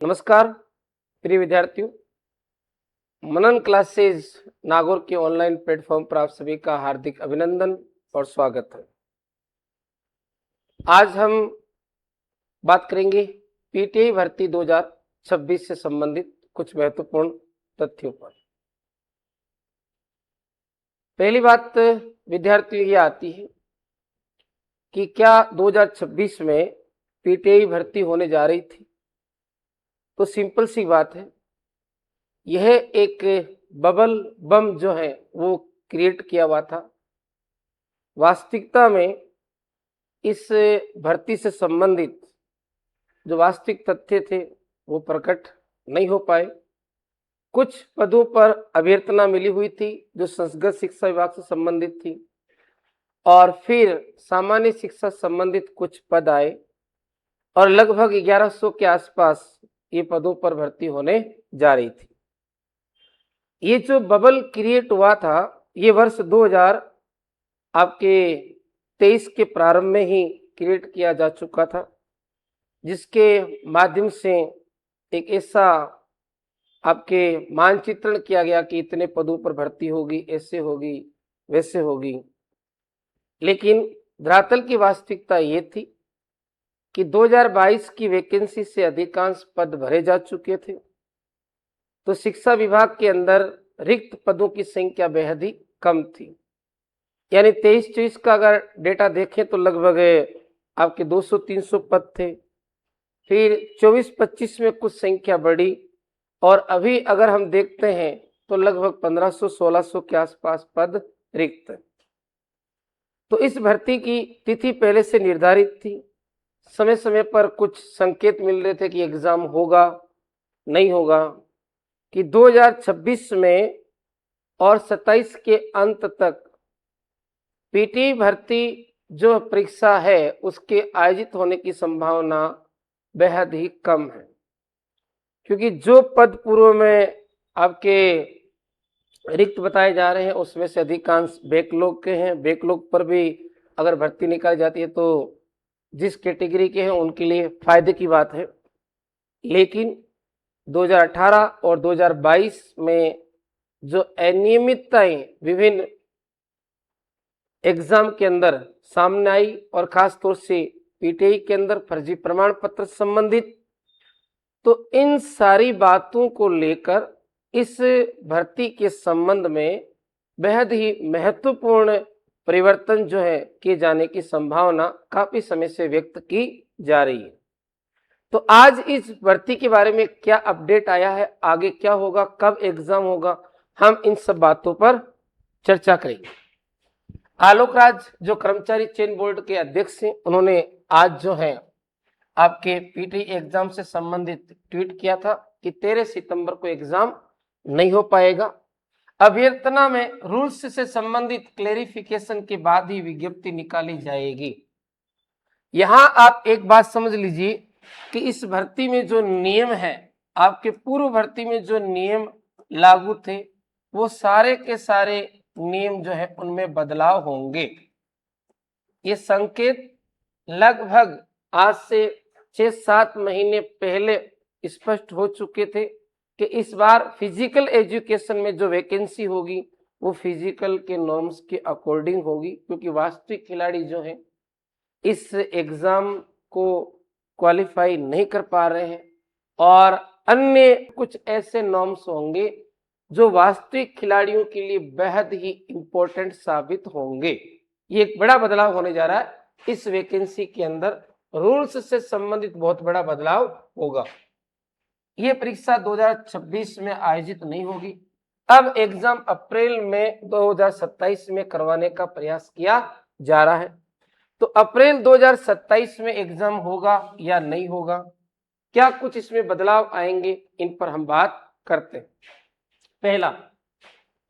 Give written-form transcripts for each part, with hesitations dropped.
नमस्कार प्रिय विद्यार्थियों। मनन क्लासेस नागौर के ऑनलाइन प्लेटफॉर्म पर आप सभी का हार्दिक अभिनंदन और स्वागत है। आज हम बात करेंगे पीटीआई भर्ती 2026 से संबंधित कुछ महत्वपूर्ण तथ्यों पर। पहली बात विद्यार्थियों ये आती है कि क्या 2026 में पीटीआई भर्ती होने जा रही थी? तो सिंपल सी बात है, यह एक बबल बम जो है वो क्रिएट किया हुआ था। वास्तविकता में इस भर्ती से संबंधित जो वास्तविक तथ्य थे वो प्रकट नहीं हो पाए। कुछ पदों पर अभ्यर्थना मिली हुई थी जो संस्थागत शिक्षा विभाग से संबंधित थी, और फिर सामान्य शिक्षा संबंधित कुछ पद आए और लगभग 1100 के आसपास ये पदों पर भर्ती होने जा रही थी। ये जो बबल क्रिएट हुआ था ये वर्ष 2023 के प्रारंभ में ही क्रिएट किया जा चुका था, जिसके माध्यम से एक ऐसा आपके मानचित्रण किया गया कि इतने पदों पर भर्ती होगी, ऐसे होगी, वैसे होगी। लेकिन धरातल की वास्तविकता ये थी कि 2022 की वैकेंसी से अधिकांश पद भरे जा चुके थे। तो शिक्षा विभाग के अंदर रिक्त पदों की संख्या बेहद ही कम थी। यानी 23-24 का अगर डेटा देखें तो लगभग आपके 200-300 पद थे। फिर 24-25 में कुछ संख्या बढ़ी और अभी अगर हम देखते हैं तो लगभग 1500-1600 के आसपास पद रिक्त। तो इस भर्ती की तिथि पहले से निर्धारित थी। समय समय पर कुछ संकेत मिल रहे थे कि एग्जाम होगा, नहीं होगा, कि 2026 में और 27 के अंत तक पीटी भर्ती जो परीक्षा है उसके आयोजित होने की संभावना बेहद ही कम है, क्योंकि जो पद पूर्व में आपके रिक्त बताए जा रहे हैं उसमें से अधिकांश बैकलॉग के हैं। बैकलॉग पर भी अगर भर्ती निकाली जाती है तो जिस कैटेगरी के हैं उनके लिए फायदे की बात है। लेकिन 2018 और 2022 में जो अनियमितताएं विभिन्न एग्जाम के अंदर सामने आई और खास तौर से पीटीआई के अंदर फर्जी प्रमाण पत्र संबंधित, तो इन सारी बातों को लेकर इस भर्ती के संबंध में बेहद ही महत्वपूर्ण परिवर्तन जो है किए जाने की संभावना काफी समय से व्यक्त की जा रही है। तो आज इस भर्ती के बारे में क्या अपडेट आया है, आगे क्या होगा, कब एग्जाम होगा, हम इन सब बातों पर चर्चा करेंगे। आलोक राज जो कर्मचारी चयन बोर्ड के अध्यक्ष हैं, उन्होंने आज जो है आपके पीटी एग्जाम से संबंधित ट्वीट किया था कि 13 सितंबर को एग्जाम नहीं हो पाएगा। अभ्यर्थना में रूल्स से संबंधित क्लेरिफिकेशन के बाद ही विज्ञप्ति निकाली जाएगी। यहां आप एक बात समझ लीजिए कि इस भर्ती में जो नियम है, आपके पूर्व भर्ती में जो नियम लागू थे वो सारे के सारे नियम जो है उनमें बदलाव होंगे। ये संकेत लगभग आज से 6-7 महीने पहले स्पष्ट हो चुके थे कि इस बार फिजिकल एजुकेशन में जो वैकेंसी होगी वो फिजिकल के नॉर्म्स के अकॉर्डिंग होगी, क्योंकि वास्तविक खिलाड़ी जो हैं इस एग्जाम को क्वालिफाई नहीं कर पा रहे हैं और अन्य कुछ ऐसे नॉर्म्स होंगे जो वास्तविक खिलाड़ियों के लिए बेहद ही इंपॉर्टेंट साबित होंगे। ये एक बड़ा बदलाव होने जा रहा है। इस वैकेंसी के अंदर रूल्स से संबंधित बहुत बड़ा बदलाव होगा। ये परीक्षा 2026 में आयोजित नहीं होगी। अब एग्जाम अप्रैल में 2027 में करवाने का प्रयास किया जा रहा है। तो अप्रैल 2027 में एग्जाम होगा या नहीं होगा, क्या कुछ इसमें बदलाव आएंगे, इन पर हम बात करते हैं।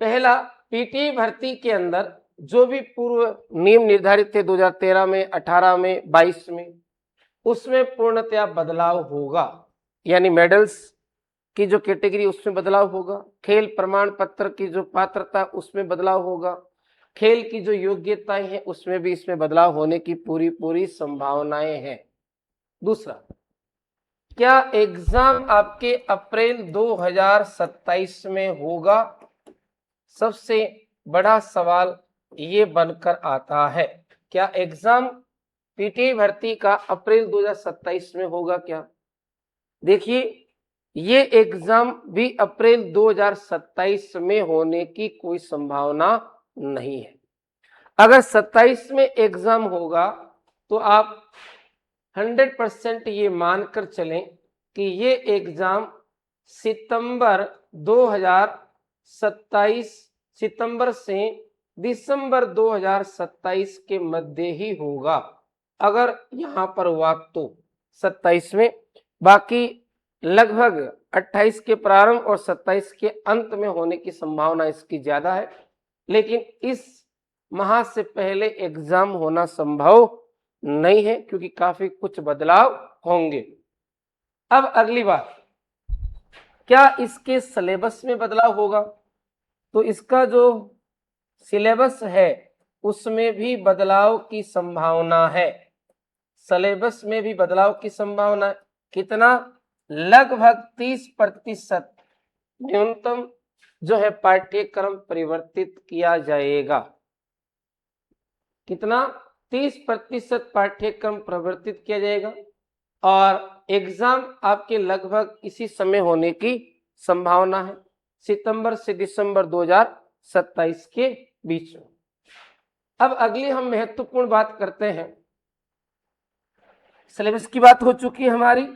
पहला पीटी भर्ती के अंदर जो भी पूर्व नियम निर्धारित थे 2013 में, 18 में, 22 में, उसमें पूर्णतया बदलाव होगा। यानी मेडल्स की जो कैटेगरी उसमें बदलाव होगा, खेल प्रमाण पत्र की जो पात्रता उसमें बदलाव होगा, खेल की जो योग्यताएं हैं उसमें भी इसमें बदलाव होने की पूरी संभावनाएं हैं। दूसरा, क्या एग्जाम आपके अप्रैल 2027 में होगा? सबसे बड़ा सवाल ये बनकर आता है, क्या एग्जाम पीटीआई भर्ती का अप्रैल 2027 में होगा क्या? देखिए, ये एग्जाम भी अप्रैल 2027 में होने की कोई संभावना नहीं है। अगर 27 में एग्जाम होगा तो आप 100% ये मानकर चलें कि ये एग्जाम सितंबर 2027 सितंबर से दिसंबर 2027 के मध्य ही होगा। अगर यहाँ पर हुआ तो 27 में, बाकी लगभग 28 के प्रारंभ और 27 के अंत में होने की संभावना इसकी ज्यादा है, लेकिन इस माह से पहले एग्जाम होना संभव नहीं है क्योंकि काफी कुछ बदलाव होंगे। अब अगली बात, क्या इसके सिलेबस में बदलाव होगा? तो इसका जो सिलेबस है उसमें भी बदलाव की संभावना है। सिलेबस में भी बदलाव की संभावना है। कितना? लगभग 30% न्यूनतम जो है पाठ्यक्रम परिवर्तित किया जाएगा। कितना? 30% पाठ्यक्रम परिवर्तित किया जाएगा और एग्जाम आपके लगभग इसी समय होने की संभावना है, सितंबर से दिसंबर 2027 के बीच में। अब अगली हम महत्वपूर्ण बात करते हैं, सिलेबस की बात हो चुकी है हमारी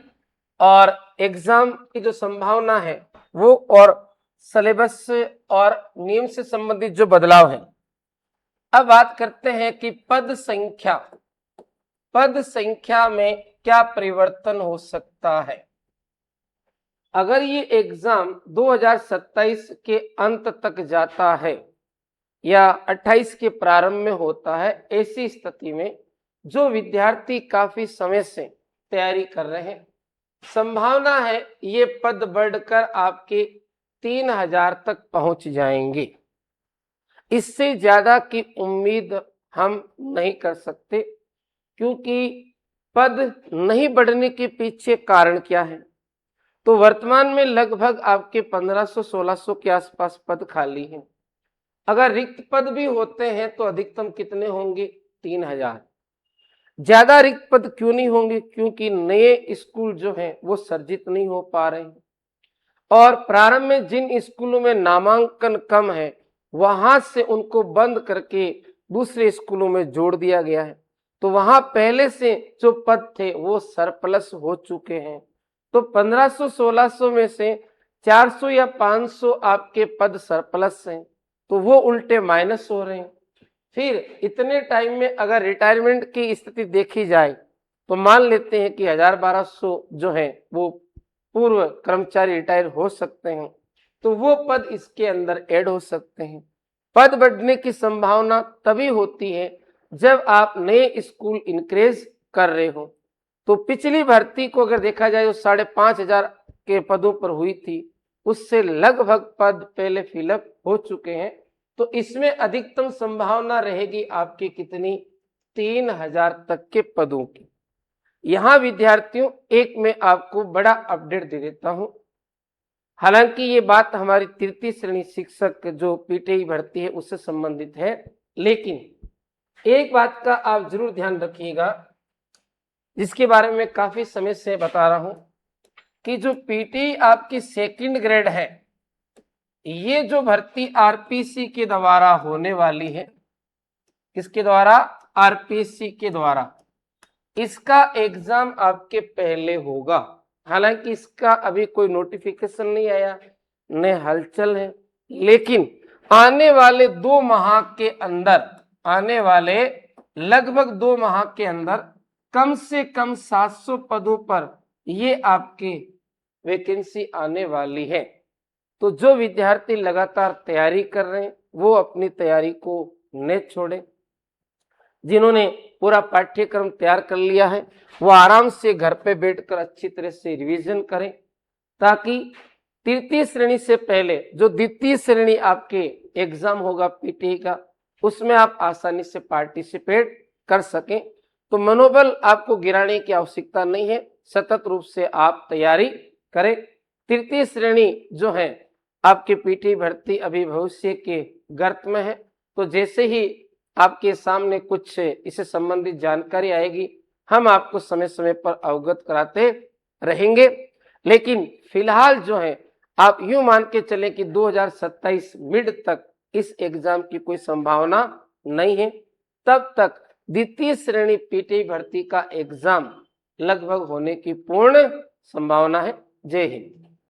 और एग्जाम की जो संभावना है वो, और सिलेबस और नियम से संबंधित जो बदलाव है। अब बात करते हैं कि पद संख्या में क्या परिवर्तन हो सकता है। अगर ये एग्जाम 2027 के अंत तक जाता है या 28 के प्रारंभ में होता है, ऐसी स्थिति में जो विद्यार्थी काफी समय से तैयारी कर रहे हैं, संभावना है ये पद बढ़कर आपके 3000 तक पहुंच जाएंगे। इससे ज्यादा की उम्मीद हम नहीं कर सकते क्योंकि पद नहीं बढ़ने के पीछे कारण क्या है? तो वर्तमान में लगभग आपके 1500-1600 के आसपास पद खाली हैं। अगर रिक्त पद भी होते हैं तो अधिकतम कितने होंगे? 3000। ज्यादा रिक्त पद क्यों नहीं होंगे? क्योंकि नए स्कूल जो हैं वो सर्जित नहीं हो पा रहे हैं और प्रारंभ में जिन स्कूलों में नामांकन कम है वहां से उनको बंद करके दूसरे स्कूलों में जोड़ दिया गया है, तो वहां पहले से जो पद थे वो सरप्लस हो चुके हैं। तो 1500-1600 में से 400 या 500 आपके पद सरप्लस हैं, तो वो उल्टे माइनस हो रहे हैं। फिर इतने टाइम में अगर रिटायरमेंट की स्थिति देखी जाए तो मान लेते हैं कि 1000-1200 जो है वो पूर्व कर्मचारी रिटायर हो सकते हैं, तो वो पद इसके अंदर ऐड हो सकते हैं। पद बढ़ने की संभावना तभी होती है जब आप नए स्कूल इंक्रीज कर रहे हो। तो पिछली भर्ती को अगर देखा जाए तो 5500 के पदों पर हुई थी, उससे लगभग पद पहले फिलअप हो चुके हैं, तो इसमें अधिकतम संभावना रहेगी आपकी कितनी? 3000 तक के पदों की। यहां विद्यार्थियों एक मैं आपको बड़ा अपडेट दे देता हूं, हालांकि ये बात हमारी तृतीय श्रेणी शिक्षक जो पीटीआई भर्ती है उससे संबंधित है, लेकिन एक बात का आप जरूर ध्यान रखिएगा जिसके बारे में काफी समय से बता रहा हूं कि जो पीटीआई आपकी सेकंड ग्रेड है, ये जो भर्ती आरपीसी के द्वारा होने वाली है, किसके द्वारा? आरपीसी के द्वारा। इसका एग्जाम आपके पहले होगा, हालांकि इसका अभी कोई नोटिफिकेशन नहीं आया, न हलचल है, लेकिन आने वाले 2 माह के अंदर, आने वाले लगभग 2 माह के अंदर कम से कम 700 पदों पर ये आपके वैकेंसी आने वाली है। तो जो विद्यार्थी लगातार तैयारी कर रहे हैं वो अपनी तैयारी को न छोड़ें। जिन्होंने पूरा पाठ्यक्रम तैयार कर लिया है वो आराम से घर पे बैठकर अच्छी तरह से रिवीजन करें, ताकि तृतीय श्रेणी से पहले जो द्वितीय श्रेणी आपके एग्जाम होगा पीटीआई का, उसमें आप आसानी से पार्टिसिपेट कर सकें। तो मनोबल आपको गिराने की आवश्यकता नहीं है, सतत रूप से आप तैयारी करें। तृतीय श्रेणी जो है आपकी पीटी भर्ती अभी भविष्य के गर्त में है, तो जैसे ही आपके सामने कुछ इससे संबंधित जानकारी आएगी हम आपको समय समय पर अवगत कराते रहेंगे। लेकिन फिलहाल जो है आप यूं मान के चलें कि 2027 मिड तक इस एग्जाम की कोई संभावना नहीं है। तब तक द्वितीय श्रेणी पीटी भर्ती का एग्जाम लगभग होने की पूर्ण संभावना है। जय हिंद।